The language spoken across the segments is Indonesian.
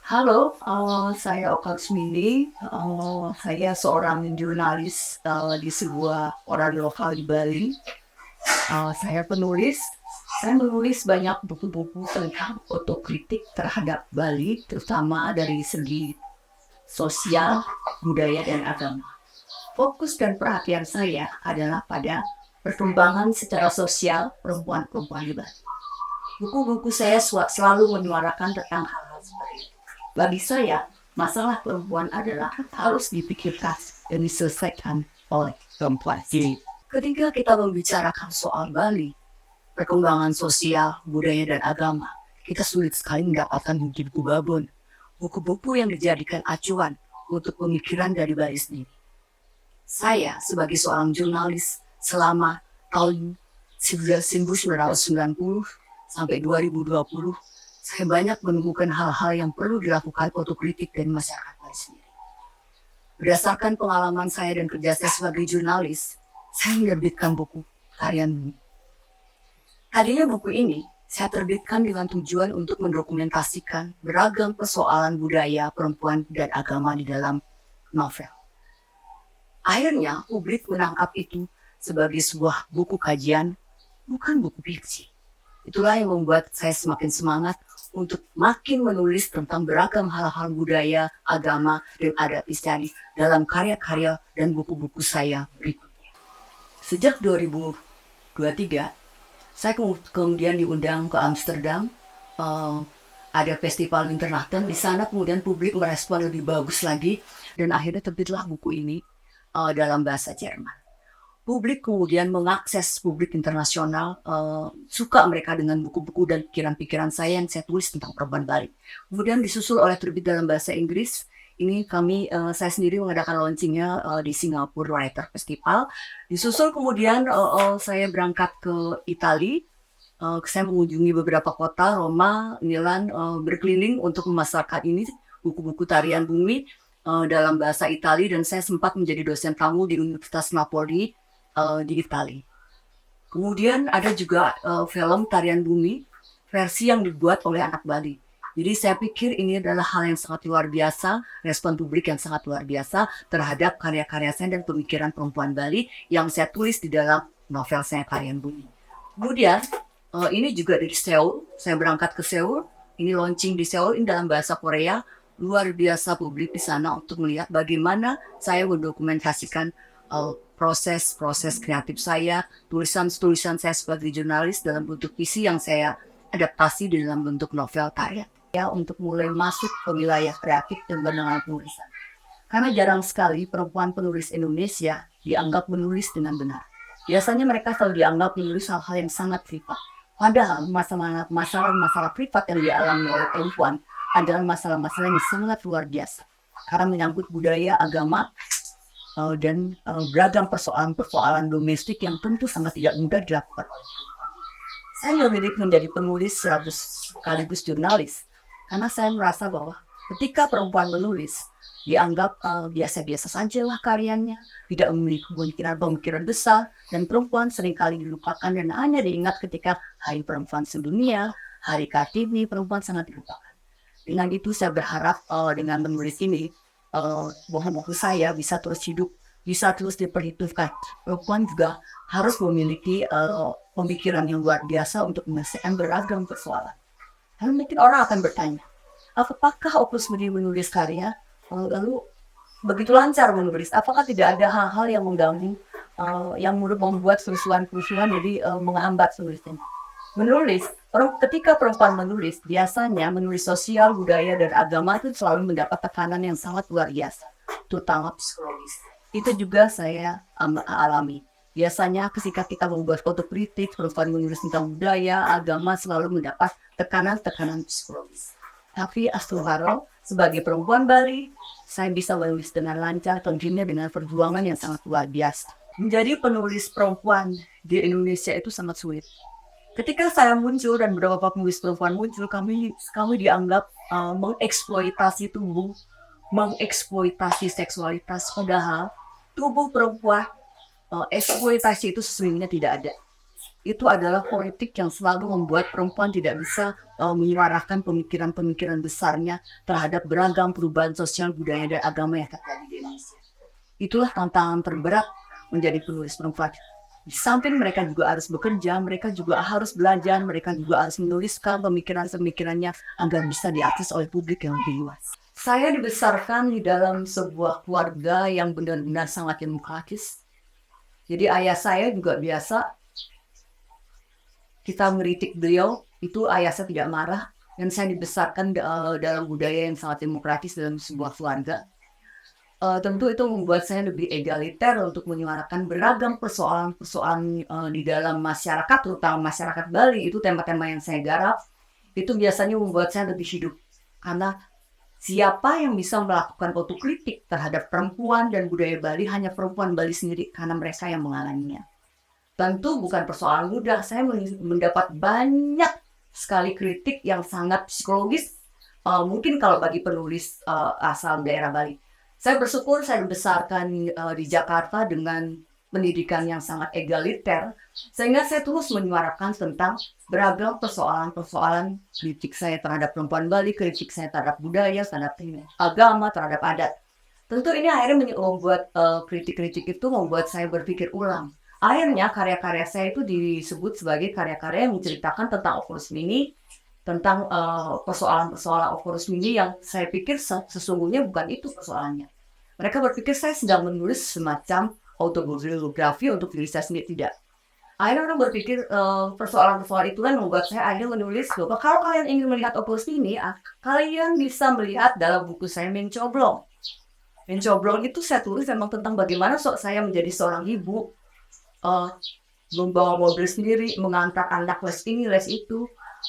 Halo, saya Oka Kusmini. Saya seorang jurnalis di sebuah koran lokal di Bali. Saya penulis. Saya menulis banyak buku-buku tentang otokritik terhadap Bali, terutama dari segi sosial, budaya, dan agama. Fokus dan perhatian saya adalah pada perkembangan secara sosial perempuan-perempuan di Bali. Buku-buku saya selalu menyuarakan tentang hal-hal seperti itu. Bagi saya, masalah perempuan adalah harus dipikirkan dan diselesaikan oleh perempuan. Ketika kita membicarakan soal Bali, perkembangan sosial, budaya, dan agama, kita sulit sekali mendapatkan buku babon, buku-buku yang dijadikan acuan untuk pemikiran dari Bali sendiri. Saya sebagai seorang jurnalis selama tahun 1990 sampai 2020, saya banyak menemukan hal-hal yang perlu dilakukan otokritik dari masyarakat Bali sendiri. Berdasarkan pengalaman saya dan kerja saya sebagai jurnalis, saya menerbitkan buku Harian Bumi. Tadinya buku ini saya terbitkan dengan tujuan untuk mendokumentasikan beragam persoalan budaya, perempuan, dan agama di dalam novel. Akhirnya publik menangkap itu sebagai sebuah buku kajian, bukan buku fiksi. Itulah yang membuat saya semakin semangat untuk makin menulis tentang beragam hal-hal budaya, agama, dan adat istiadat dalam karya-karya dan buku-buku saya berikutnya. Sejak 2023, saya kemudian diundang ke Amsterdam. Ada festival Internaten. Di sana kemudian publik merespon lebih bagus lagi, dan akhirnya terbitlah buku ini dalam bahasa Jerman. Publik kemudian mengakses publik internasional, suka mereka dengan buku-buku dan pikiran-pikiran saya yang saya tulis tentang perempuan Bali. Kemudian disusul oleh terbit dalam bahasa Inggris. Ini saya sendiri mengadakan launchingnya di Singapore Writer Festival. Disusul kemudian saya berangkat ke Italia. Saya mengunjungi beberapa kota, Roma, Milan, berkeliling untuk memasarkan ini buku-buku tarian bumi dalam bahasa Italia, dan saya sempat menjadi dosen tamu di Universitas Napoli di Italia. Kemudian ada juga film Tarian Bumi, versi yang dibuat oleh anak Bali. Jadi saya pikir ini adalah hal yang sangat luar biasa, respon publik yang sangat luar biasa terhadap karya-karya saya dan pemikiran perempuan Bali yang saya tulis di dalam novel saya Tarian Bumi. Kemudian ini juga dari Seoul, saya berangkat ke Seoul, ini launching di Seoul, ini dalam bahasa Korea. Luar biasa publik di sana untuk melihat bagaimana saya mendokumentasikan proses kreatif saya, tulisan-tulisan saya sebagai jurnalis dalam bentuk visi yang saya adaptasi di dalam bentuk novel karya. Ya, untuk mulai masuk ke wilayah kreatif dan dengan penulisan. Karena jarang sekali perempuan penulis Indonesia dianggap menulis dengan benar. Biasanya mereka selalu dianggap menulis hal-hal yang sangat privat. Padahal masalah-masalah privat yang dialami oleh perempuan adalah masalah-masalah yang sangat luar biasa. Karena menyangkut budaya, agama, dan beragam persoalan-persoalan domestik yang tentu sangat tidak mudah dilakukan. Saya memilih menjadi penulis sekaligus jurnalis karena saya merasa bahwa ketika perempuan menulis dianggap biasa-biasa saja lah karyanya, tidak memiliki pemikiran besar, dan perempuan seringkali dilupakan dan hanya diingat ketika Hari Perempuan Sedunia, Hari Kartini, perempuan sangat dilupakan. Dengan itu saya berharap dengan menulis ini buku saya bisa terus hidup, bisa terus diperhitungkan. Perempuan juga harus memiliki pemikiran yang luar biasa untuk menyelesaikan beragam persoalan. Lalu mungkin orang akan bertanya, apakah Opus menulis karya lalu begitu lancar menulis? Apakah tidak ada hal-hal yang mengganggu, yang membuat kerusuhan-kerusuhan jadi menghambat tulisnya? Menulis, ketika perempuan menulis, biasanya menulis sosial, budaya, dan agama itu selalu mendapat tekanan yang sangat luar biasa, terutama psikologis. Itu juga saya alami. Biasanya ketika kita membuat otokritik, perempuan menulis tentang budaya, agama selalu mendapat tekanan-tekanan psikologis. Tapi Astuharo, sebagai perempuan Bali, saya bisa menulis dengan lancar, tentunya dengan perjuangan yang sangat luar biasa. Menjadi penulis perempuan di Indonesia itu sangat sulit. Ketika saya muncul dan beberapa penulis perempuan muncul, kami dianggap mengeksploitasi tubuh, mengeksploitasi seksualitas, padahal tubuh perempuan eksploitasi itu sesungguhnya tidak ada. itu adalah politik yang selalu membuat perempuan tidak bisa menyuarakan pemikiran-pemikiran besarnya terhadap beragam perubahan sosial, budaya, dan agama yang terjadi di Indonesia. Itulah tantangan terberat menjadi penulis perempuan. Di samping mereka juga harus bekerja, mereka juga harus belajar, mereka juga harus menuliskan pemikiran-pemikirannya agar bisa diakses oleh publik yang lebih luas. Saya dibesarkan di dalam sebuah keluarga yang benar-benar sangat demokratis. Jadi ayah saya juga biasa, kita mengkritik beliau, itu ayah saya tidak marah. Dan saya dibesarkan dalam budaya yang sangat demokratis dalam sebuah keluarga. Tentu itu membuat saya lebih egaliter untuk menyuarakan beragam persoalan-persoalan di dalam masyarakat, terutama masyarakat Bali. Itu tema-tema yang saya garap. Itu biasanya membuat saya lebih hidup. Karena siapa yang bisa melakukan otokritik terhadap perempuan dan budaya Bali hanya perempuan Bali sendiri, karena mereka yang mengalaminya. Tentu bukan persoalan mudah. Saya mendapat banyak sekali kritik yang sangat psikologis. Mungkin kalau bagi penulis asal daerah Bali. Saya bersyukur saya dibesarkan di Jakarta dengan pendidikan yang sangat egaliter, sehingga saya terus menyuarakan tentang beragam persoalan-persoalan kritik saya terhadap perempuan Bali, kritik saya terhadap budaya, terhadap agama, terhadap adat. Tentu ini akhirnya membuat kritik-kritik itu membuat saya berpikir ulang. Akhirnya karya-karya saya itu disebut sebagai karya-karya yang menceritakan tentang Oforus Mini, tentang persoalan-persoalan Oforus Mini yang saya pikir sesungguhnya bukan itu persoalannya. Mereka berpikir saya sedang menulis semacam autobiografi untuk diri saya sendiri, tidak. Akhirnya orang berpikir persoalan-persoalan itulah membuat saya akhirnya menulis bahwa kalau kalian ingin melihat Oforus Mini, kalian bisa melihat dalam buku saya Mencoblong. Mencoblong itu saya tulis memang tentang bagaimana saya menjadi seorang ibu, membawa mobil sendiri, mengantar anak les ini, les itu.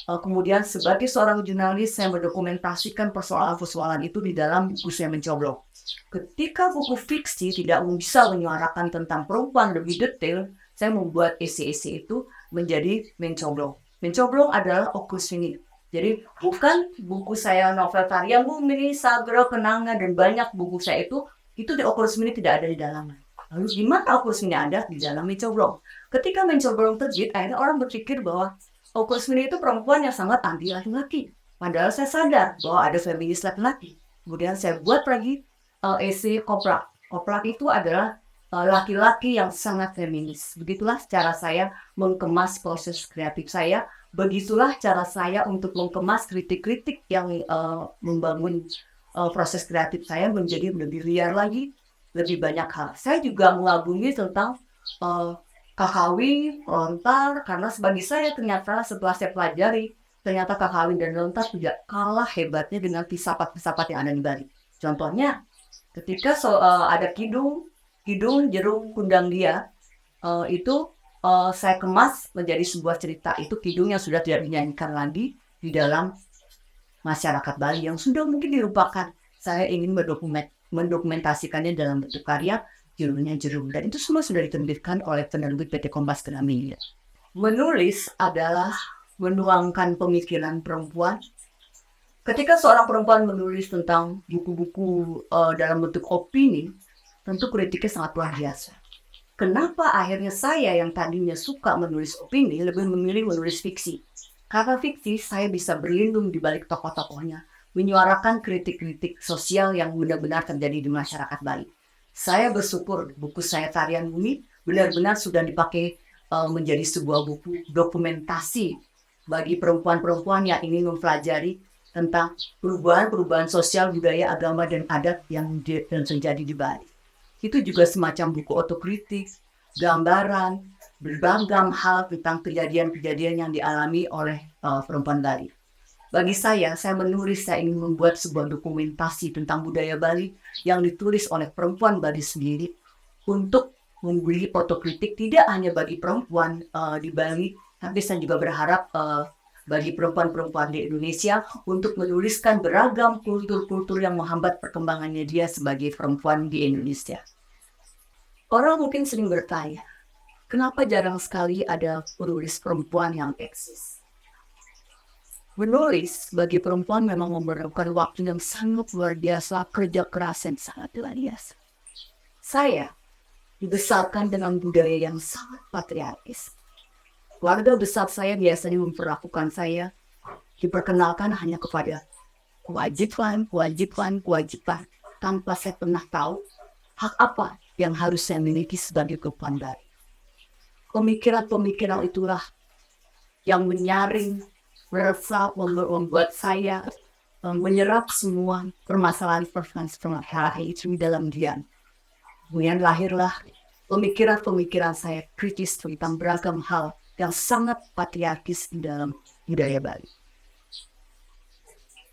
Kemudian sebagai seorang jurnalis, saya mendokumentasikan persoalan-persoalan itu di dalam buku saya Mencoblong. Ketika buku fiksi tidak bisa menyuarakan tentang perempuan lebih detail, saya membuat esai-esai itu menjadi Mencoblong. Mencoblong adalah Oforus Mini. Jadi bukan buku saya novel karya Mumi, Sagra, Kenanga, dan banyak buku saya itu di Oforus Mini tidak ada di dalamnya. Lalu gimana Oforus Mini ada di dalam Mencoblong? Ketika Mencoblong terbit, akhirnya orang berpikir bahwa Oforus Mini itu perempuan yang sangat anti laki-laki. Padahal saya sadar bahwa ada feminis laki-laki. Kemudian saya buat lagi esai Koprak. Koprak itu adalah laki-laki yang sangat feminis. Begitulah cara saya mengemas proses kreatif saya. Begitulah cara saya untuk mengemas kritik-kritik yang membangun proses kreatif saya menjadi lebih liar lagi, lebih banyak hal. Saya juga mengagumi tentang Kakawin, Lontar, karena bagi saya ternyata setelah saya pelajari, ternyata Kakawin dan Lontar tidak kalah hebatnya dengan filsafat-filsafat yang ada di Bali. Contohnya, ketika ada Kidung, Jerung, Kundang Dia, itu saya kemas menjadi sebuah cerita. Itu Kidung yang sudah tidak dinyanyikan lagi di dalam masyarakat Bali yang sudah mungkin dilupakan. Saya ingin mendokumentasikannya dalam bentuk karya, judulnya Jerung. Dan itu semua sudah diterbitkan oleh penerbit PT Kompas Gramedia. Menulis adalah menuangkan pemikiran perempuan. Ketika seorang perempuan menulis tentang buku-buku dalam bentuk opini, tentu kritiknya sangat luar biasa. Kenapa akhirnya saya yang tadinya suka menulis opini lebih memilih menulis fiksi? Karena fiksi saya bisa berlindung di balik tokoh-tokohnya, menyuarakan kritik-kritik sosial yang benar-benar terjadi di masyarakat Bali. Saya bersyukur buku saya Tarian Bumi benar-benar sudah dipakai menjadi sebuah buku dokumentasi bagi perempuan-perempuan yang ingin mempelajari tentang perubahan-perubahan sosial, budaya, agama, dan adat yang terjadi di Bali. Itu juga semacam buku otokritik, gambaran, berbagai hal tentang kejadian-kejadian yang dialami oleh perempuan Bali. Bagi saya menulis, saya ingin membuat sebuah dokumentasi tentang budaya Bali yang ditulis oleh perempuan Bali sendiri untuk memberi otokritik tidak hanya bagi perempuan di Bali, tapi saya juga berharap bagi perempuan-perempuan di Indonesia untuk menuliskan beragam kultur-kultur yang menghambat perkembangannya dia sebagai perempuan di Indonesia. Orang mungkin sering bertanya, kenapa jarang sekali ada penulis perempuan yang eksis? Menulis bagi perempuan memang memerlukan waktu yang sangat luar biasa, kerja keras yang sangat luar biasa. Saya dibesarkan dengan budaya yang sangat patriarkis. Keluarga besar saya biasanya memperlakukan saya, diperkenalkan hanya kepada kewajiban, tanpa saya pernah tahu hak apa yang harus saya miliki sebagai kepandai. Pemikiran-pemikiran itulah yang menyaring, meresap, membuat saya menyerap semua permasalahan itu dalam diam. Kemudian lahirlah pemikiran-pemikiran saya kritis tentang beragam hal yang sangat patriarkis di dalam budaya Bali.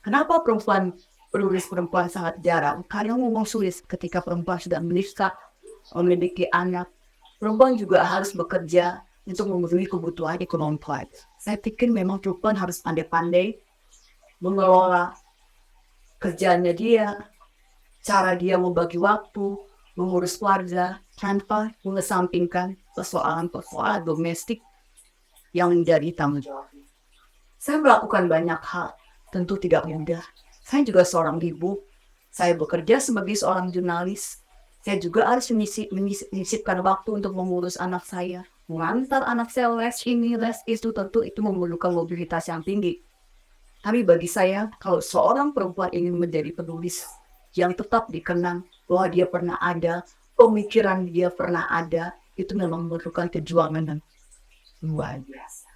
Kenapa penulis perempuan sangat jarang? Karena memang sulit ketika perempuan sudah menikah, memiliki anak. Perempuan juga harus bekerja untuk memenuhi kebutuhan ekonomi. Saya pikir memang perempuan harus pandai-pandai mengelola kerjanya dia, cara dia membagi waktu, mengurus keluarga, tanpa mengesampingkan persoalan-persoalan domestik yang menjadi tanggung jawab. Saya melakukan banyak hal, tentu tidak mudah. Saya juga seorang ibu, saya bekerja sebagai seorang jurnalis. Saya juga harus menyisipkan waktu untuk mengurus anak saya, mengantar anak saya les ini, les itu, tentu itu memerlukan mobilitas yang tinggi. Tapi bagi saya, kalau seorang perempuan ingin menjadi penulis yang tetap dikenang bahwa dia pernah ada, pemikiran dia pernah ada, itu memang memerlukan perjuangan dan luar biasa.